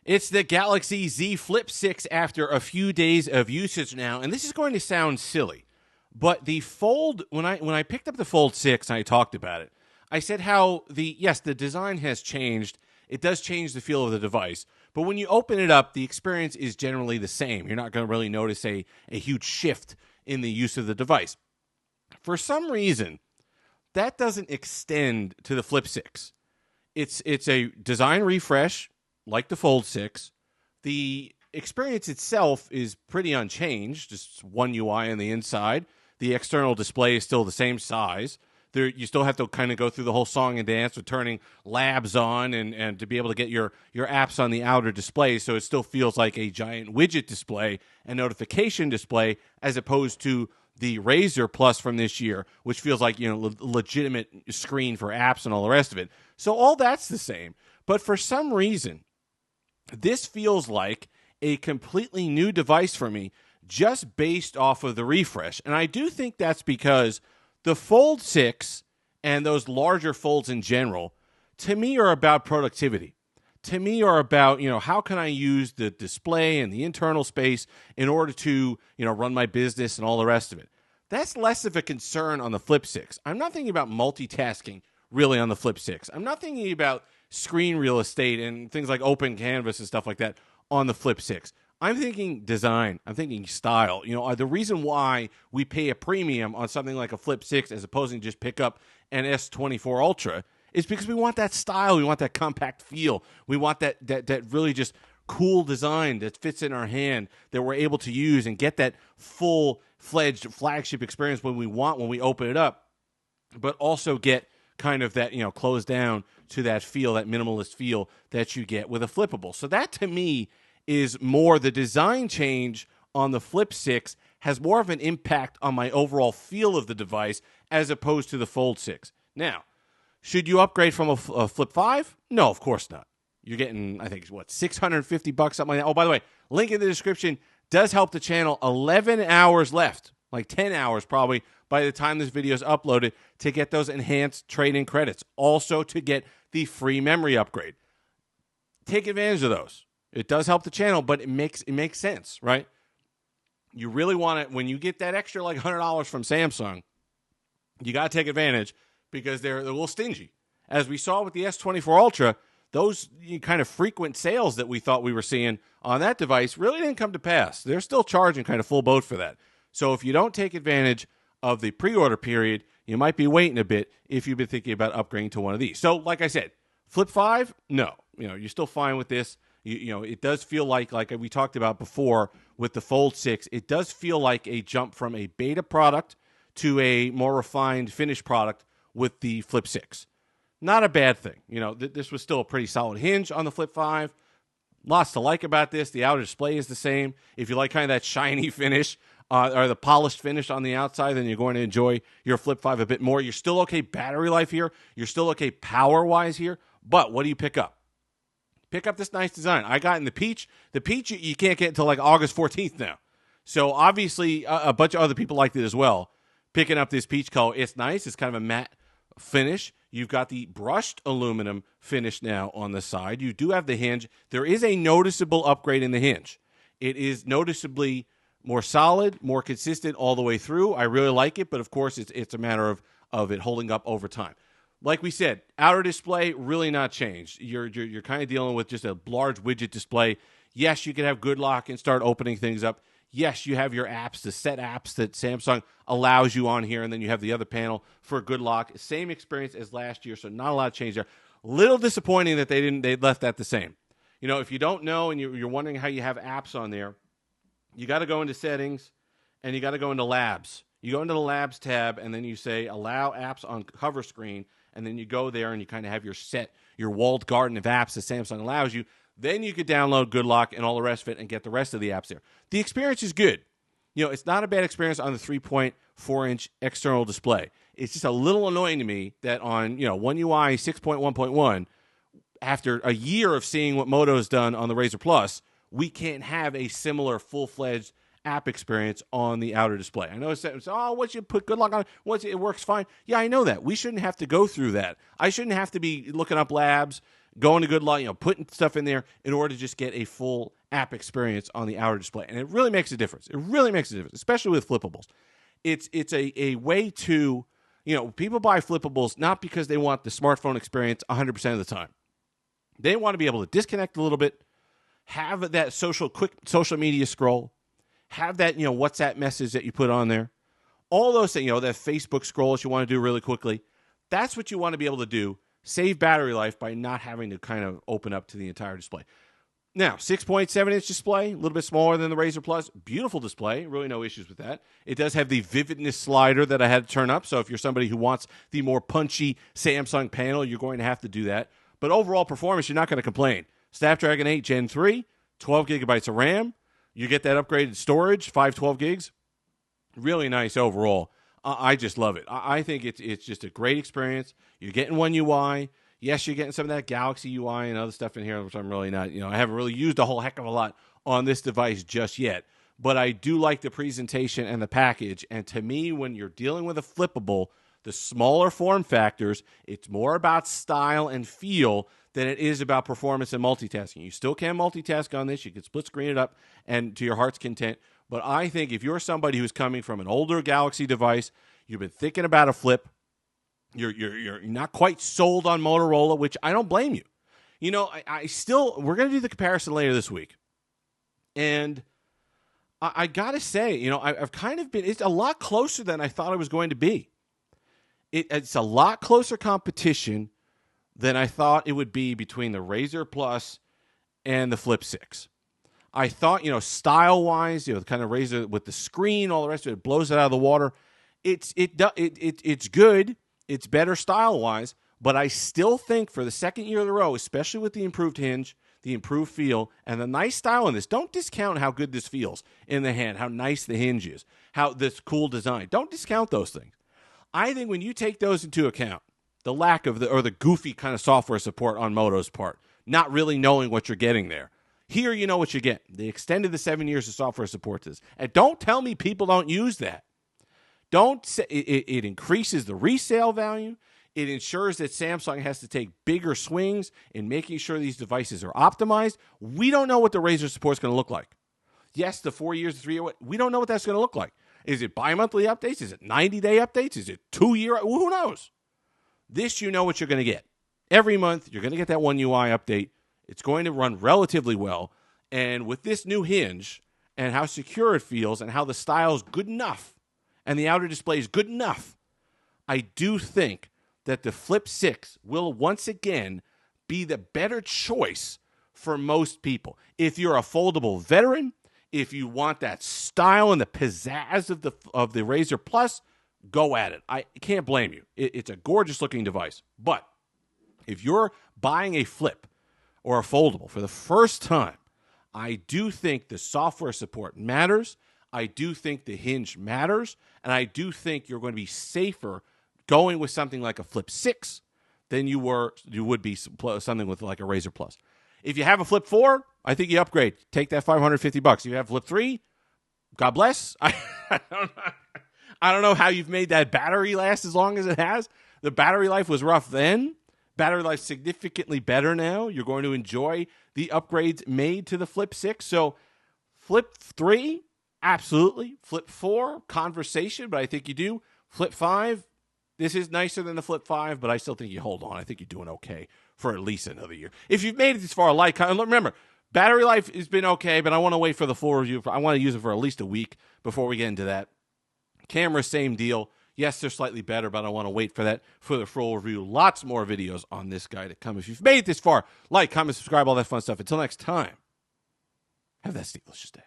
It's the Galaxy Z Flip 6 after a few days of usage now, and this is going to sound silly, but the Fold, when I picked up the Fold 6 and I talked about it, I said how the design has changed. It does change the feel of the device, but when you open it up, the experience is generally the same. You're not going to really notice a huge shift in the use of the device. For some reason, that doesn't extend to the Flip 6. It's a design refresh, like the Fold 6. The experience itself is pretty unchanged, just one UI on the inside. The external display is still the same size. You still have to kind of go through the whole song and dance with turning labs on and to be able to get your apps on the outer display, so it still feels like a giant widget display and notification display as opposed to the Razr Plus from this year, which feels like legitimate screen for apps and all the rest of it. So all that's the same. But for some reason, this feels like a completely new device for me just based off of the refresh. And I do think that's because the Fold 6 and those larger folds in general, to me, are about productivity. To me, are about, how can I use the display and the internal space in order to, run my business and all the rest of it. That's less of a concern on the Flip 6. I'm not thinking about multitasking really on the Flip 6. I'm not thinking about screen real estate and things like open canvas and stuff like that on the Flip 6. I'm thinking design. I'm thinking style. The reason why we pay a premium on something like a Flip 6 as opposed to just pick up an S24 Ultra is because we want that style. We want that compact feel. We want that really just cool design that fits in our hand that we're able to use and get that full-fledged flagship experience when we open it up, but also get kind of that, close down to that feel, that minimalist feel that you get with a flippable. So that, to me, is more the design change on the Flip 6 has more of an impact on my overall feel of the device as opposed to the Fold 6. Now, should you upgrade from a Flip 5? No, of course not. You're getting, I think, $650, something like that. Oh, by the way, link in the description does help the channel. 11 hours left, like 10 hours probably, by the time this video is uploaded to get those enhanced trade-in credits. Also to get the free memory upgrade. Take advantage of those. It does help the channel, but it makes sense, right? You really want it when you get that extra like $100 from Samsung. You got to take advantage because they're a little stingy. As we saw with the S24 Ultra, those kind of frequent sales that we thought we were seeing on that device really didn't come to pass. They're still charging kind of full boat for that. So if you don't take advantage of the pre-order period, you might be waiting a bit if you've been thinking about upgrading to one of these. So like I said, Flip 5, no. You're still fine with this. It does feel like we talked about before with the Fold 6, it does feel like a jump from a beta product to a more refined finished product with the Flip 6. Not a bad thing. This was still a pretty solid hinge on the Flip 5. Lots to like about this. The outer display is the same. If you like kind of that shiny finish or the polished finish on the outside, then you're going to enjoy your Flip 5 a bit more. You're still okay battery life here. You're still okay power-wise here. But what do you pick up? Pick up this nice design. I got in the peach. The peach you can't get until like August 14th now. So obviously a bunch of other people liked it as well. Picking up this peach color. It's nice. It's kind of a matte finish. You've got the brushed aluminum finish now on the side. You do have the hinge. There is a noticeable upgrade in the hinge. It is noticeably more solid, more consistent all the way through. I really like it, but of course it's a matter of it holding up over time. Like we said, outer display, really not changed. You're kind of dealing with just a large widget display. Yes, you can have good lock and start opening things up. Yes, you have your apps, the set apps that Samsung allows you on here, and then you have the other panel for good lock. Same experience as last year, so not a lot of change there. Little disappointing that they left that the same. If you don't know and you're wondering how you have apps on there, you got to go into settings and you got to go into labs. You go into the labs tab and then you say allow apps on cover screen. And then you go there and you kind of have your walled garden of apps that Samsung allows you. Then you could download Good Lock and all the rest of it and get the rest of the apps there. The experience is good. It's not a bad experience on the 3.4-inch external display. It's just a little annoying to me that on, One UI 6.1.1, after a year of seeing what Moto's done on the Razr Plus, we can't have a similar full-fledged app experience on the outer display. I know it's once you put Good Luck on it works fine. Yeah, I know that. We shouldn't have to go through that. I shouldn't have to be looking up labs going to good light, putting stuff in there in order to just get a full app experience on the outer display. And it really makes a difference. It really makes a difference, especially with flippables. It's a way to, people buy flippables not because they want the smartphone experience 100% of the time. They want to be able to disconnect a little bit, have that quick social media scroll, have that, WhatsApp message that you put on there. All those things, that Facebook scroll that you want to do really quickly. That's what you want to be able to do. Save battery life by not having to kind of open up to the entire display. Now, 6.7-inch display, a little bit smaller than the Razr Plus. Beautiful display. Really no issues with that. It does have the vividness slider that I had to turn up. So if you're somebody who wants the more punchy Samsung panel, you're going to have to do that. But overall performance, you're not going to complain. Snapdragon 8 Gen 3, 12 gigabytes of RAM. You get that upgraded storage, 512 gigs. Really nice overall. I just love it. I think it's just a great experience. You're getting One UI. Yes, you're getting some of that Galaxy UI and other stuff in here, which I'm really not, I haven't really used a whole heck of a lot on this device just yet. But I do like the presentation and the package. And to me, when you're dealing with a flippable, the smaller form factors, it's more about style and feel than it is about performance and multitasking. You still can multitask on this. You can split screen it up and to your heart's content. But I think if you're somebody who's coming from an older Galaxy device, you've been thinking about a flip, you're not quite sold on Motorola, which I don't blame you. We're going to do the comparison later this week. And I got to say, I've kind of been, it's a lot closer than I thought it was going to be. It's a lot closer competition than I thought it would be between the Razr Plus and the Flip 6. I thought, style-wise, the kind of Razr with the screen, all the rest of it, blows it out of the water. It's good. It's better style-wise, but I still think for the second year in a row, especially with the improved hinge, the improved feel, and the nice style in this, don't discount how good this feels in the hand, how nice the hinge is, how this cool design. Don't discount those things. I think when you take those into account, the lack of the goofy kind of software support on Moto's part, not really knowing what you're getting there. Here, you know what you get. They extended the 7 years of software support to this. And don't tell me people don't use that. Don't say it increases the resale value. It ensures that Samsung has to take bigger swings in making sure these devices are optimized. We don't know what the Razr support is going to look like. Yes, the 4 years, 3 year, we don't know what that's going to look like. Is it bi-monthly updates? Is it 90-day updates? Is it 2 year? Who knows? This, you know what you're going to get. Every month, you're going to get that One UI update. It's going to run relatively well. And with this new hinge and how secure it feels and how the style is good enough and the outer display is good enough, I do think that the Flip 6 will once again be the better choice for most people. If you're a foldable veteran, if you want that style and the pizzazz of the Razr Plus, go at it. I can't blame you. It's a gorgeous-looking device. But if you're buying a Flip or a foldable for the first time, I do think the software support matters. I do think the hinge matters. And I do think you're going to be safer going with something like a Flip 6 than you would be something with like a Razr Plus. If you have a Flip 4, I think you upgrade. Take that $550. If you have Flip 3, God bless. I don't know how you've made that battery last as long as it has. The battery life was rough then. Battery life significantly better now. You're going to enjoy the upgrades made to the Flip 6. So Flip 3, absolutely. Flip 4, conversation, but I think you do. Flip 5, this is nicer than the Flip 5, but I still think you hold on. I think you're doing okay for at least another year. If you've made it this far, remember, battery life has been okay, but I want to wait for the full review. I want to use it for at least a week before we get into that. Camera, same deal. Yes, they're slightly better, but I want to wait for that for the full review. Lots more videos on this guy to come. If you've made it this far, like, comment, subscribe, all that fun stuff. Until next time, have that delicious day.